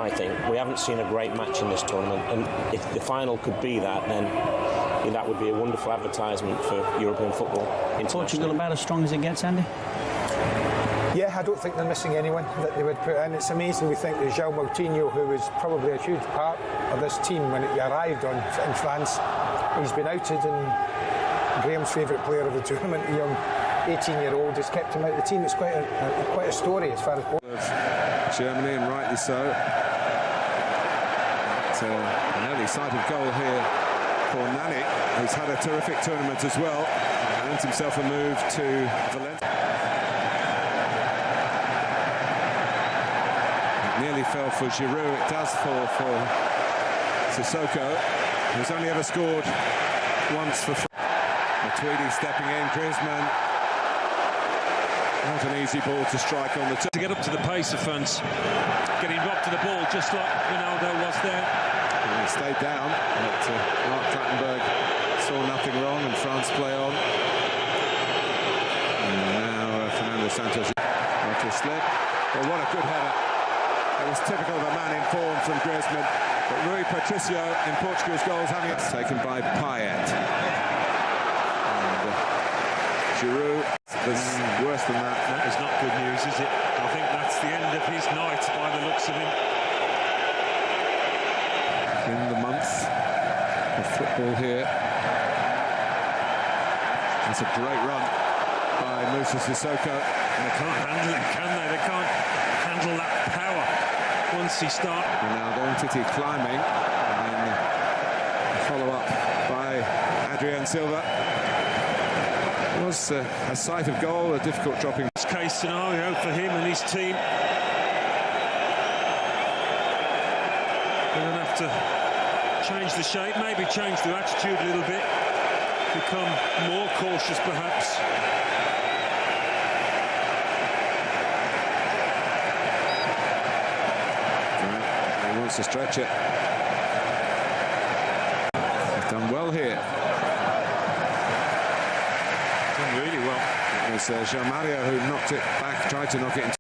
I think. We haven't seen a great match in this tournament, and if the final could be that, then that would be a wonderful advertisement for European football. Portugal about as strong as it gets, Andy? Yeah, I don't think they're missing anyone that they would put in. It's amazing we think that João Moutinho, who was probably a huge part of this team when it arrived in France, he's been outed, and Graham's favourite player of the tournament, a young 18-year-old, has kept him out of the team. It's quite a story as far as Germany, and rightly so. But, an early sight of goal here for Nani, who's had a terrific tournament as well, and earned himself a move to Valencia. Nearly fell for Giroud. It does fall for Sissoko, who's only ever scored once for Matuidi stepping in. Griezmann, not an easy ball to strike on the to get up to the pace of France, getting robbed to the ball just like Ronaldo was there. And he stayed down, but Mark Clattenburg saw nothing wrong, and France play on. And now Fernando Santos to slip. Well, what a good header. It was typical of a man in form from Griezmann, but Rui Patricio in Portugal's goals having it taken by Payet. And Giroud was worse than that. That is not good news, is it? I think that's the end of his night by the looks of him. In the month of football here. That's a great run by Moussa Sissoko. And they can't handle it, can they? They can't handle that power once he starts. Ronaldo and Titi climbing, and then a follow-up by Adrien Silva. It was a sight of goal, a difficult dropping. Best case scenario for him and his team. They're going to have to change the shape, maybe change their attitude a little bit, become more cautious perhaps. He wants to stretch it. He's done well here. Done really well. It was João Mario who knocked it back, tried to knock it into.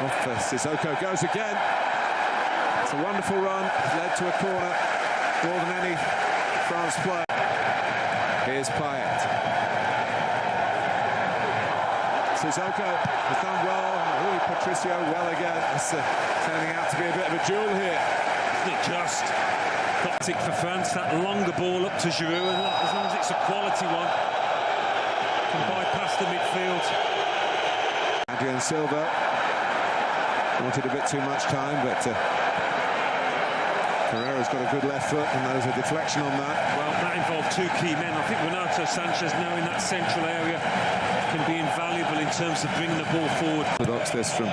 Off Sissoko goes again. It's a wonderful run, led to a corner, more than any France player. Here's Payet. Sissoko has done well. Rui Patricio well again. It's turning out to be a bit of a duel here. Isn't it just? Tactic for France, that longer ball up to Giroud, and as long as it's a quality one, can bypass the midfield. Adrien Silva wanted a bit too much time, but Carrera's got a good left foot, and there's a deflection on that. Well, that involved two key men. I think Renato Sanchez now in that central area can be invaluable in terms of bringing the ball forward. Orthodox this from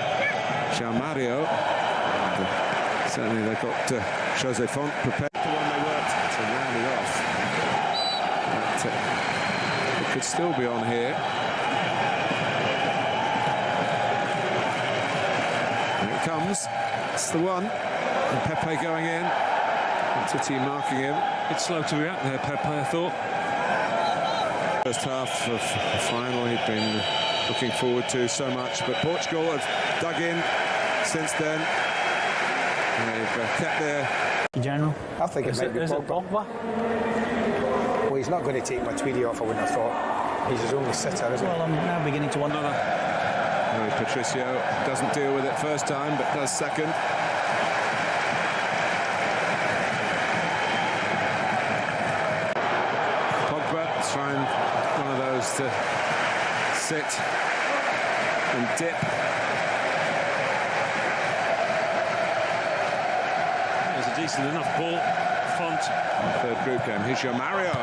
João Mario. And, certainly they've got Jose Font prepared. The one they worked to round it off. But, it could still be on here. Here it comes. It's the one. And Pepe going in. And Titi marking him. A bit slow to react there, Pepe, I thought. First half of the final he'd been looking forward to so much, but Portugal have dug in since then. They've kept their... General? I think it might be Pogba. Well, he's not going to take Matuidi off, I wouldn't have thought. He's his only sitter, isn't he? Well, I'm now beginning to wonder. Patricio doesn't deal with it first time, but does second. Pogba trying one of those to sit and dip. Decent enough ball, Font. Third group game. Here's your Mario.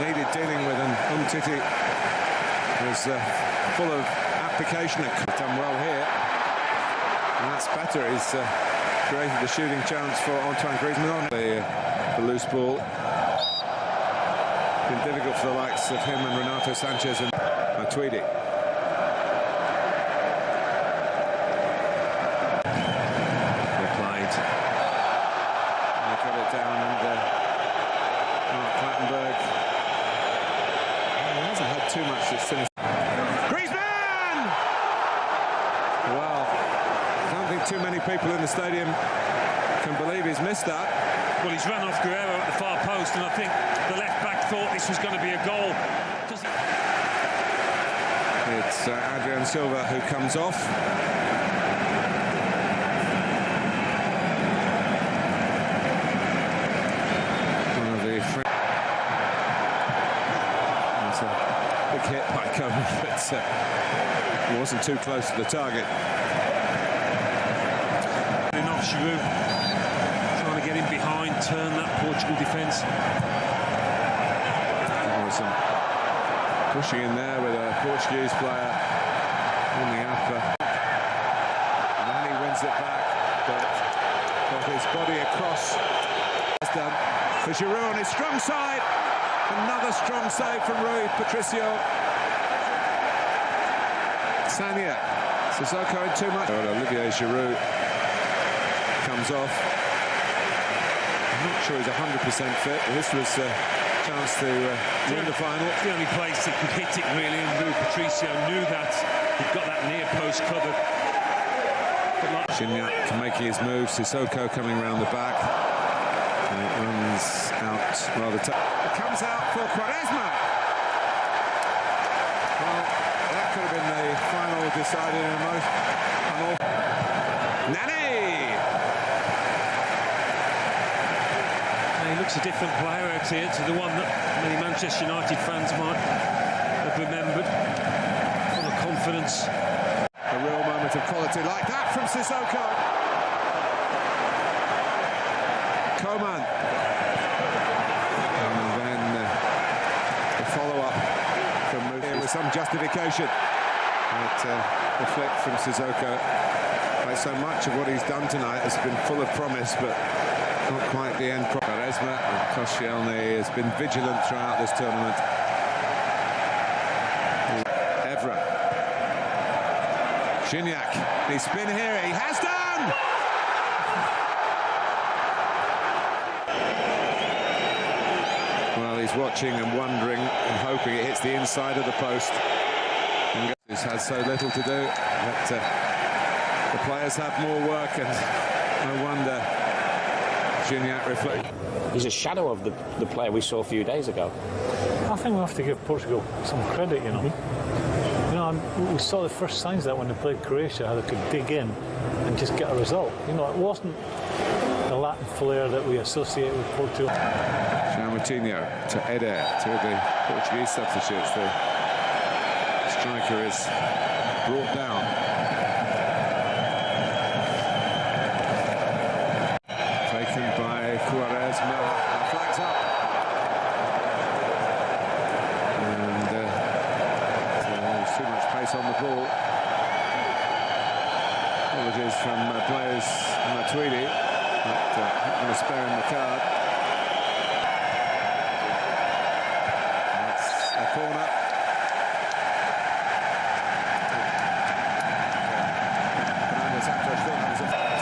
Needed dealing with, and Umtiti was full of application and done well here. And that's better. He's created the shooting chance for Antoine Griezmann. The loose ball. Been difficult for the likes of him and Renato Sanchez and Matuidi. Down and Mark Clattenburg he hasn't had too much this finish. Griezmann! Well, of people in the stadium can believe he's missed that. Well, he's run off Guerrero at the far post, and I think the left-back thought this was going to be a goal. It's Adrian Silva who comes off. One of the That's a big hit by Coman, but it wasn't too close to the target. Enough, Giroud trying to get him behind, turn that Portugal defence. Some pushing in there with a Portuguese player in the upper. And then he wins it back, but got his body across. That's done for Giroud on his strong side. Another strong save from Rui Patricio. Sanya, Sissoko in too much. Olivier Giroud comes off. I'm not sure he's 100% fit, but this was a chance to win the final. The only place that could hit it, really, and Rui Patricio knew that. He'd got that near post covered. Gignac making his move, Sissoko coming round the back. And it runs out rather tough. It comes out for Quaresma. Well, that could have been the final deciding emotion. Nani! He looks a different player out here to the one that many Manchester United fans might have remembered. Full of confidence. A real moment of quality like that from Sissoko. Coman. And then the follow-up from Moussa with some justification. But the flick from Sissoko. Like so much of what he's done tonight has been full of promise, but not quite the end. Quaresma and Koscielny has been vigilant throughout this tournament. Evra. Gignac. He's spin here. He has done! Well, he's watching and wondering and hoping it hits the inside of the post. And he's had so little to do that the players have more work, and no wonder Gignac reflects. He's a shadow of the player we saw a few days ago. I think we have to give Portugal some credit, you know. You know, we saw the first signs that when they played Croatia, how they could dig in and just get a result. You know, it wasn't the Latin flair that we associate with Portugal. Moutinho to Eder, two of the Portuguese substitutes. The striker is brought down. Taken by Quaresma. Flags up. And there's too much pace on the ball. Apologies from players Matuidi, but on a spare in the card. Corner.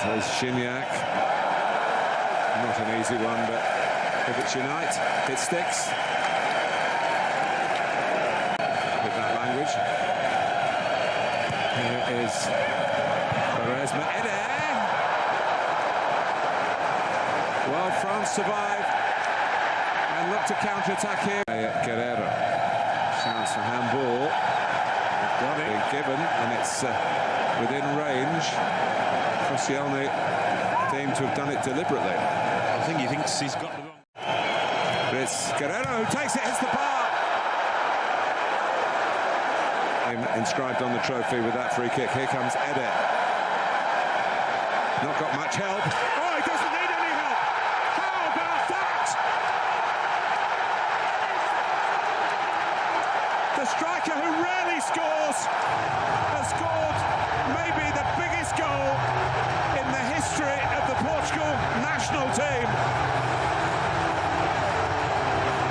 So it's Gignac. Not an easy one, but if it's Unite, it sticks. With that language. Here is Quaresma. Eder! Well, France survive and look to counter-attack here. Guerrero. Chance for handball. Got it. Given, and it's within range. Koscielny seemed to have done it deliberately. I think he thinks he's got the wrong. But it's Guerrero who takes it, hits the bar. Inscribed on the trophy with that free kick. Here comes Eder. Not got much help. Oh, he doesn't need any help. How about that? The striker who rarely scores has scored maybe the biggest goal in the history of the Portugal national team.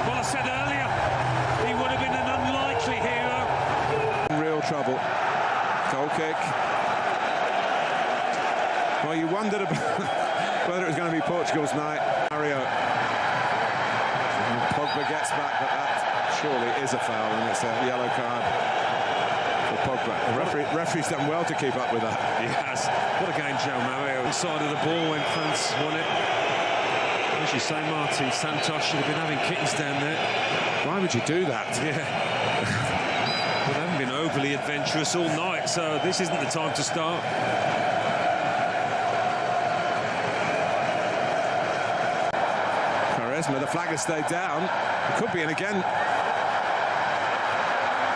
Well, I said earlier, he would have been an unlikely hero. In real trouble. Goal kick. Well, you wondered about whether it was going to be Portugal's night. Mario. Pogba gets back, but that surely is a foul, and it's a yellow card for Pogba. The referee's done well to keep up with that. He has. What a game, João Mario. Inside of the ball when France won it. As you say, Martin, Santos should have been having kittens down there. Why would you do that? Yeah. Well, they haven't been overly adventurous all night, so this isn't the time to start. The flag has stayed down. It could be in again.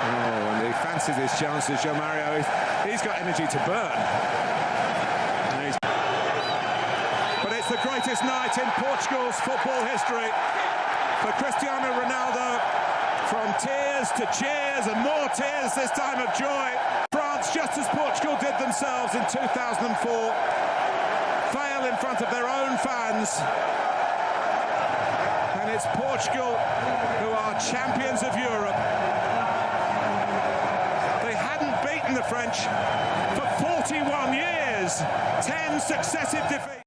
Oh, and he fancies his chances, João Mario. He's got energy to burn. But it's the greatest night in Portugal's football history for Cristiano Ronaldo. From tears to cheers and more tears, this time of joy. France, just as Portugal did themselves in 2004, fail in front of their own fans. And it's Portugal who are champions of Europe. They hadn't beaten the French for 41 years, 10 successive defeats.